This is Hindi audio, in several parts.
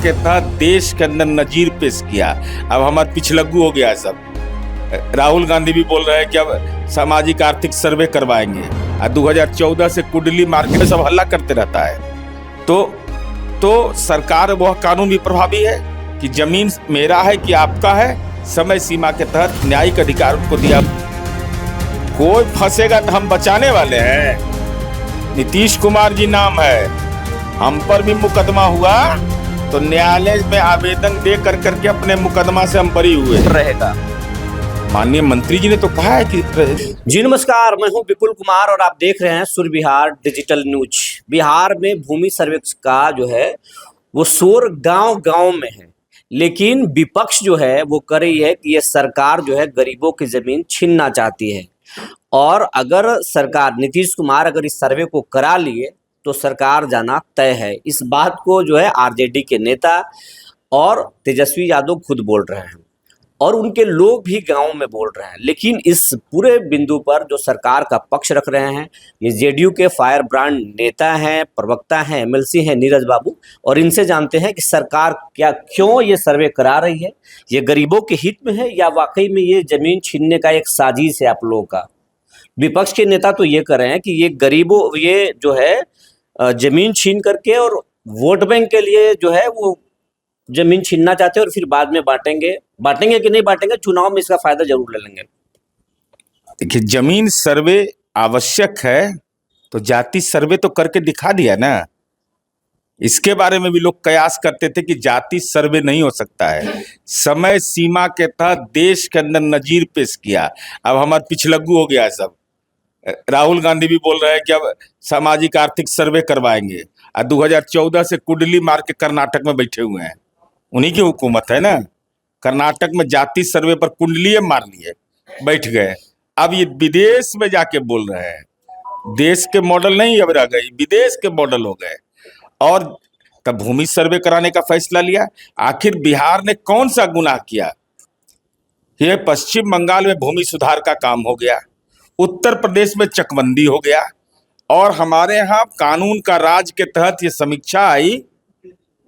के तहत देश के अंदर नजीर पेश किया। अब हमारा पिछलग्गू हो गया है सब। राहुल गांधी भी बोल रहे हैं कि अब सामाजिक आर्थिक सर्वे करवाएंगे। 2014 से कुंडली मार्केट में सब हल्ला करते रहता है। तो सरकार वह कानून भी प्रभावी है कि जमीन मेरा है कि आपका है, समय सीमा के तहत न्यायिक अधिकार उनको दिया। कोई फंसेगा तो हम बचाने वाले हैं। नीतीश कुमार जी नाम है, हम पर भी मुकदमा हुआ तो न्यायालय में आवेदन दे करके अपने मुकदमा से हम बरी हुए रहेगा। माननीय मंत्री जी ने तो कहा है कि जी नमस्कार, मैं हूं विपुल कुमार और आप देख रहे हैं सुर बिहार डिजिटल न्यूज। बिहार में भूमि सर्वे का जो है वो शोर गांव-गांव में है, लेकिन विपक्ष जो है वो कर रही है कि ये सरकार जो है गरीबों की जमीन छीनना चाहती है। और अगर सरकार नीतीश कुमार अगर इस सर्वे को करा लिए तो सरकार जाना तय है। इस बात को जो है आरजेडी के नेता और तेजस्वी यादव खुद बोल रहे हैं और उनके लोग भी गांव में बोल रहे हैं। लेकिन इस पूरे बिंदु पर जो सरकार का पक्ष रख रहे हैं ये जेडीयू के फायर ब्रांड नेता हैं, प्रवक्ता हैं, एमएलसी हैं नीरज बाबू, और इनसे जानते हैं कि सरकार क्यों ये सर्वे करा रही है, ये गरीबों के हित में है या वाकई में ये जमीन छीनने का एक साजिश है आप लोगों का। विपक्ष के नेता तो ये कर रहे हैं कि ये गरीबों ये जो है जमीन छीन करके और वोट बैंक के लिए जो है वो जमीन छीनना चाहते हैं और फिर बाद में बांटेंगे कि नहीं बांटेंगे, चुनाव में इसका फायदा जरूर ले लेंगे। देखिए, जमीन सर्वे आवश्यक है तो जाति सर्वे तो करके दिखा दिया ना। इसके बारे में भी लोग कयास करते थे कि जाति सर्वे नहीं हो सकता है। समय सीमा के तहत देश के अंदर नजीर पेश किया। अब हमारा पिछलग्गू हो गया है सब। राहुल गांधी भी बोल रहे हैं कि अब सामाजिक आर्थिक सर्वे करवाएंगे। 2014 से कुंडली मार के कर्नाटक में बैठे हुए हैं, उन्हीं की हुकूमत है ना। कर्नाटक में जाति सर्वे पर कुंडली मार लिए, बैठ गए। अब ये विदेश में जाके बोल रहे हैं, देश के मॉडल नहीं अब रह गई, विदेश के मॉडल हो गए। और तब भूमि सर्वे कराने का फैसला लिया। आखिर बिहार ने कौन सा गुनाह किया? ये पश्चिम बंगाल में भूमि सुधार का काम हो गया, उत्तर प्रदेश में चकबंदी हो गया, और हमारे यहाँ कानून का राज के तहत ये समीक्षा आई।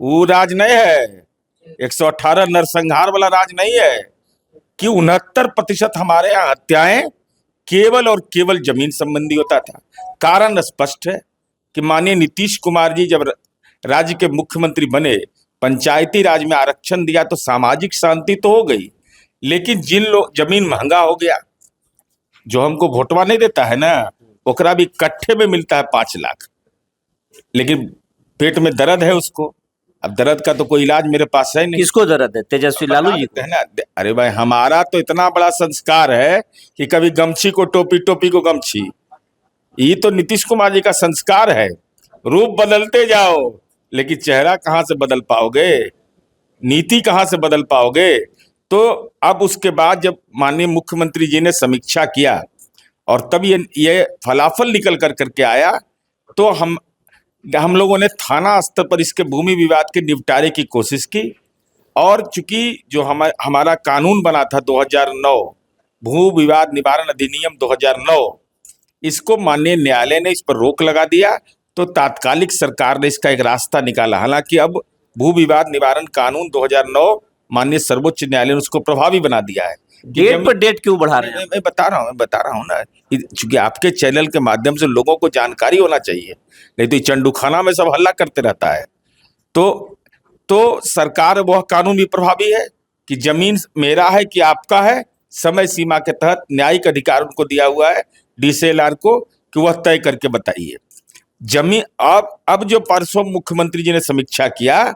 वो राज नहीं है, 118 नरसंहार वाला राज नहीं है कि 69% हमारे यहाँ हत्याएं केवल और केवल जमीन संबंधी होता था। कारण स्पष्ट है कि माननीय नीतीश कुमार जी जब राज्य के मुख्यमंत्री बने, पंचायती राज में आरक्षण दिया तो सामाजिक शांति तो हो गई, लेकिन जिन लोग जमीन महंगा हो गया, जो हमको वोटवा नहीं देता है ना, ओकरा भी कट्ठे में मिलता है 5 लाख, लेकिन पेट में दर्द है उसको। अब दर्द का तो कोई इलाज मेरे पास है नहीं। किसको दर्द है? तेजस्वी लालू जी को है ना। अरे भाई, हमारा तो इतना बड़ा संस्कार है कि कभी गमछी को टोपी, टोपी को गमछी। ये तो नीतीश कुमार जी का संस्कार है। रूप बदलते जाओ, लेकिन चेहरा कहाँ से बदल पाओगे, नीति कहाँ से बदल पाओगे? तो अब उसके बाद जब माननीय मुख्यमंत्री जी ने समीक्षा किया और तब ये फलाफल निकल करके आया, तो हम लोगों ने थाना स्तर पर इसके भूमि विवाद के निपटारे की कोशिश की। और चूंकि जो हमारा कानून बना था 2009, भू विवाद निवारण अधिनियम 2009, इसको माननीय न्यायालय ने इस पर रोक लगा दिया, तो तात्कालिक सरकार ने इसका एक रास्ता निकाला। हालांकि अब भू विवाद निवारण कानून 2009 माननीय सर्वोच्च न्यायालय ने उसको प्रभावी बना दिया है। डेट पर डेट क्यों बढ़ा रहे हैं? मैं बता रहा हूँ ना, चूंकि आपके चैनल के माध्यम से लोगों को जानकारी होना चाहिए, नहीं तो चंडूखाना में सब हल्ला करते रहता है। तो सरकार वह कानून भी प्रभावी है कि जमीन मेरा है कि आपका है, समय सीमा के तहत न्यायिक अधिकार उनको दिया हुआ है डीसीएलआर को कि वह तय करके बताइए जमीन। अब जो परसों मुख्यमंत्री जी ने समीक्षा किया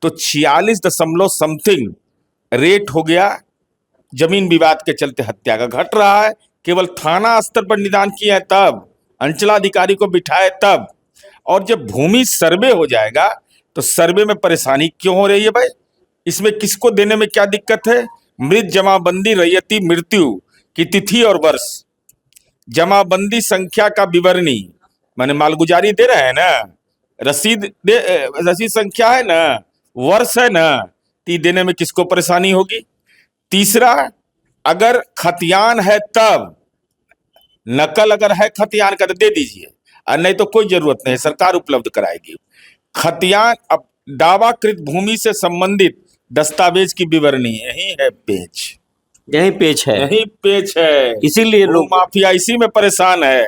तो 46 रेट हो गया जमीन विवाद के चलते हत्या का। घट रहा है, केवल थाना स्तर पर निदान किया है तब, अंचलाधिकारी को बिठाए तब। और जब भूमि सर्वे हो जाएगा तो सर्वे में परेशानी क्यों हो रही है भाई? इसमें किसको देने में क्या दिक्कत है? मृत जमाबंदी रैयती मृत्यु की तिथि और वर्ष, जमाबंदी संख्या का विवरणी, माने मालगुजारी दे रहे हैं ना, रसीद संख्या है ना, वर्ष है ना, ती देने में किसको परेशानी होगी? तीसरा, अगर खतियान है तब, नकल अगर है खतियान का तो दे दीजिए, और नहीं तो कोई जरूरत नहीं, सरकार उपलब्ध कराएगी। खतियान अब दावाकृत भूमि से संबंधित दस्तावेज की विवरणी, यही है पेज, यही पेज है, यही पेज है। इसीलिए लोग माफिया इसी में परेशान है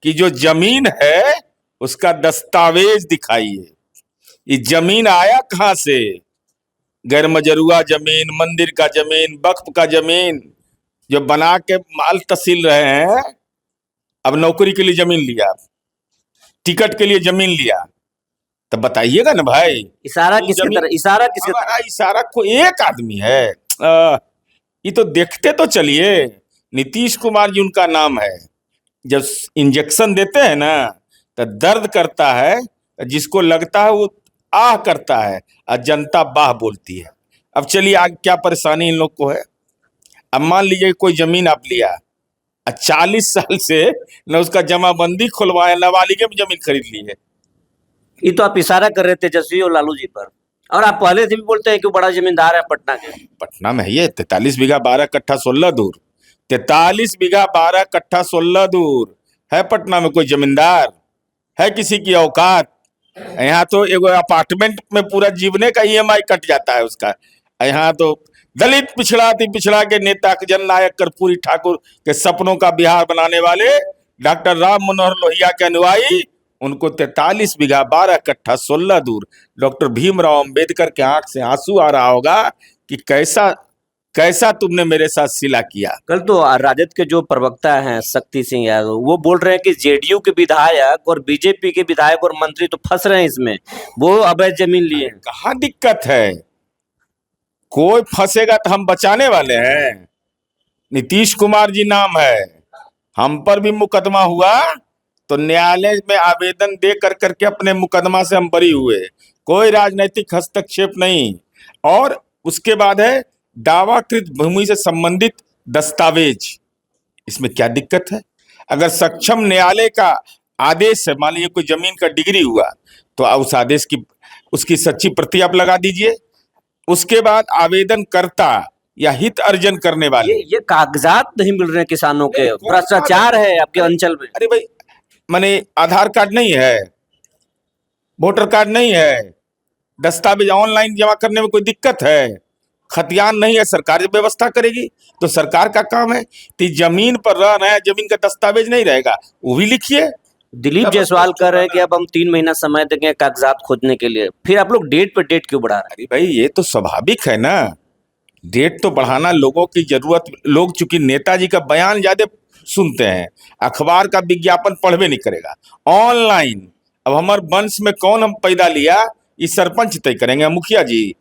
कि जो जमीन है उसका दस्तावेज दिखाइए। ये जमीन आया कहां से? गैर मजरूआ जमीन, मंदिर का जमीन, वक्फ का जमीन, जो बना के माल तहसील रहे हैं। अब नौकरी के लिए जमीन लिया, टिकट के लिए जमीन लिया, तो बताइएगा ना भाई। इशारा तो किसकी जमीन- तरह, इशारा किसकी हमारा तरह? इशारा को एक आदमी है। ये तो देखते तो चलिए, नीतीश कुमार जी उनका नाम है। जब इंजेक्शन देते हैं ना तो दर्द करता है, जिसको लगता है वो आह करता है, और जनता बाह बोलती है। अब चलिए आगे क्या परेशानी इन लोग को है। अब मान लीजिए कोई जमीन आप लिया, 40 साल से न उसका जमाबंदी खुलवाया, नाबालिगे में जमीन खरीद ली है। ये तो आप इशारा कर रहे थे तेजस्वी और लालू जी पर, और आप पहले से भी बोलते हैं कि वो बड़ा जमींदार है पटना के। पटना में है ये 43 बीघा 12 कट्ठा 16 दूर, 43 बीघा 12 कट्ठा 16 दूर है पटना में। कोई जमींदार है किसी की औकात? यहाँ तो एगो अपार्टमेंट में पूरा जीवने का ईएमआई कट जाता है उसका। यहाँ तो दलित पिछड़ा अति पिछड़ा के नेता जननायक कर्पूरी ठाकुर के सपनों का बिहार बनाने वाले डॉक्टर राम मनोहर लोहिया के अनुयायी, उनको 43 बीघा 12 कट्ठा 16 दूर। डॉक्टर भीमराव अंबेडकर के आंख से आंसू आ रहा होगा कि कैसा कैसा तुमने मेरे साथ सिला किया। कल तो राजद के जो प्रवक्ता हैं शक्ति सिंह यादव, वो बोल रहे हैं कि जेडीयू के विधायक और बीजेपी के विधायक और मंत्री तो फंस रहे हैं इसमें, वो अवैध जमीन लिए हैं। कहाँ दिक्कत है? कोई फंसेगा तो हम बचाने वाले हैं। नीतीश कुमार जी नाम है, हम पर भी मुकदमा हुआ तो न्यायालय में आवेदन दे करके अपने मुकदमा से हम बरी हुए। कोई राजनीतिक हस्तक्षेप नहीं। और उसके बाद है दावाकृत भूमि से संबंधित दस्तावेज, इसमें क्या दिक्कत है? अगर सक्षम न्यायालय का आदेश है, मान लीजिए कोई जमीन का डिग्री हुआ, तो उस आदेश की उसकी सच्ची प्रति आप लगा दीजिए। उसके बाद आवेदनकर्ता या हित अर्जन करने वाले, ये कागजात नहीं मिल रहे हैं किसानों के, नहीं, कौन भ्रष्टाचार है आपके अंचल में। अरे भाई, माने आधार कार्ड नहीं है, वोटर कार्ड नहीं है, दस्तावेज ऑनलाइन जमा करने में कोई दिक्कत है? खतियान नहीं है, सरकार जब व्यवस्था करेगी तो सरकार का काम है। तो जमीन पर रह रहे हैं, जमीन का दस्तावेज नहीं रहेगा, वो भी लिखिए। दिलीप जायसवाल कह रहे हैं कि अब हम 3 महीना समय देंगे कागजात खोजने के लिए, फिर आप लोग डेट पे डेट क्यों बढ़ा रहे अरे भाई, ये तो स्वाभाविक है ना, डेट तो बढ़ाना लोगों की जरूरत। लोग चूंकि नेताजी का बयान ज्यादा सुनते हैं, अखबार का विज्ञापन पढ़वे नहीं करेगा। ऑनलाइन अब हमारे वंश में कौन हम पैदा लिया, ये सरपंच तय करेंगे, मुखिया जी।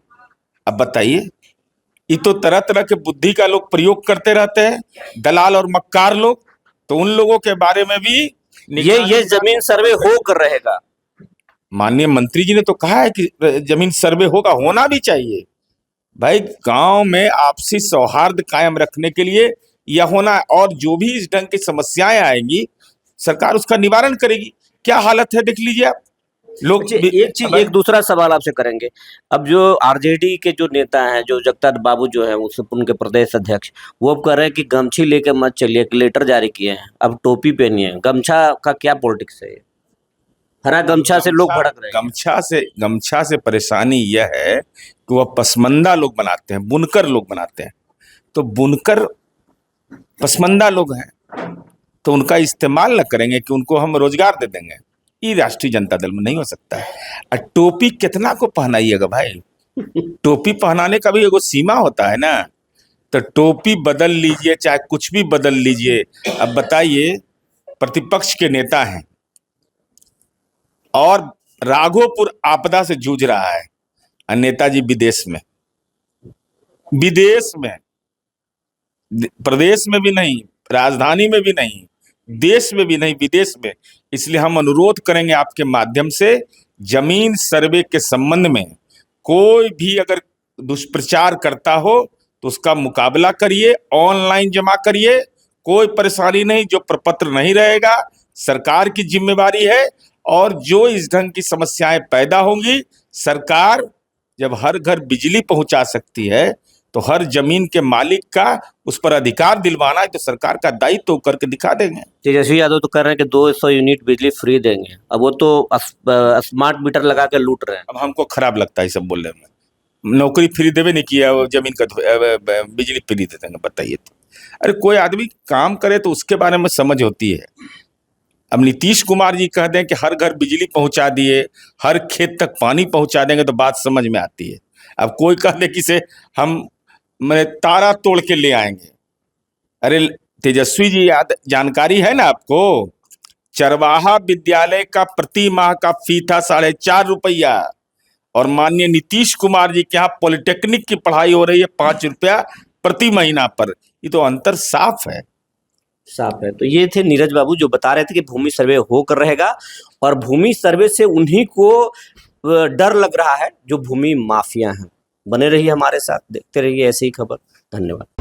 अब बताइए, ये तो तरह तरह के बुद्धि का लोग प्रयोग करते रहते हैं, दलाल और मक्कार लोग। तो उन लोगों के बारे में भी ये जमीन सर्वे हो कर रहेगा। माननीय मंत्री जी ने तो कहा है कि जमीन सर्वे होगा, होना भी चाहिए भाई। गांव में आपसी सौहार्द कायम रखने के लिए यह होना है। और जो भी इस ढंग की समस्याएं आएंगी, सरकार उसका निवारण करेगी। क्या हालत है देख लीजिए आप। लोग एक चीज, एक दूसरा सवाल आपसे करेंगे। अब जो आरजेडी के जो नेता हैं, जो जगतार बाबू जो है, उनके प्रदेश अध्यक्ष, वो अब कह रहे हैं कि गमछी लेके मत चलिए, एक लेटर जारी किए हैं, अब टोपी पहनिए। गमछा का क्या पॉलिटिक्स है? हरा गमछा से लोग भड़क रहे हैं। गमछा से परेशानी यह है कि वह पसमंदा लोग बनाते हैं, बुनकर लोग बनाते हैं। तो बुनकर पसमंदा लोग हैं, तो उनका इस्तेमाल न करेंगे कि उनको हम रोजगार दे देंगे। ये राष्ट्रीय जनता दल में नहीं हो सकता है। और टोपी कितना को पहनाइएगा भाई? टोपी पहनाने का भी एगो सीमा होता है ना। तो टोपी बदल लीजिए, चाहे कुछ भी बदल लीजिए। अब बताइए, प्रतिपक्ष के नेता हैं और राघोपुर आपदा से जूझ रहा है, और नेताजी विदेश में प्रदेश में भी नहीं, राजधानी में भी नहीं, देश में भी नहीं, विदेश में। इसलिए हम अनुरोध करेंगे आपके माध्यम से, जमीन सर्वे के संबंध में कोई भी अगर दुष्प्रचार करता हो तो उसका मुकाबला करिए, ऑनलाइन जमा करिए, कोई परेशानी नहीं। जो प्रपत्र नहीं रहेगा, सरकार की जिम्मेवारी है। और जो इस ढंग की समस्याएं पैदा होंगी, सरकार जब हर घर बिजली पहुंचा सकती है, तो हर जमीन के मालिक का उस पर अधिकार दिलवाना है तो सरकार का दायित्व तो करके दिखा देंगे। तेजस्वी यादव तो कह रहे हैं कि 200 यूनिट बिजली फ्री देंगे, अब वो तो स्मार्ट मीटर लगा के लूट रहे हैं। अब हमको खराब लगता है सब बोलने में। नौकरी फ्री देवे नहीं किया, वो जमीन का बिजली फ्री दे देंगे, बताइए तो। अरे कोई आदमी काम करे तो उसके बारे में समझ होती है। अब नीतीश कुमार जी कह दें कि हर घर बिजली पहुंचा दिए, हर खेत तक पानी पहुंचा देंगे तो बात समझ में आती है। अब कोई कह दे कि से हम मैंने तारा तोड़ के ले आएंगे। अरे तेजस्वी जी, याद जानकारी है ना आपको? चरवाहा विद्यालय का प्रति माह का फी था 4.5 रुपया और माननीय नीतीश कुमार जी के यहाँ पॉलिटेक्निक की पढ़ाई हो रही है 5 रुपया प्रति महीना पर। ये तो अंतर साफ है। साफ है। तो ये थे नीरज बाबू जो बता रहे थे कि भूमि सर्वे होकर रहेगा और भूमि सर्वे से उन्हीं को डर लग रहा है जो भूमि माफिया हैं। बने रहिए हमारे साथ, देखते रहिए ऐसे ही खबर। धन्यवाद।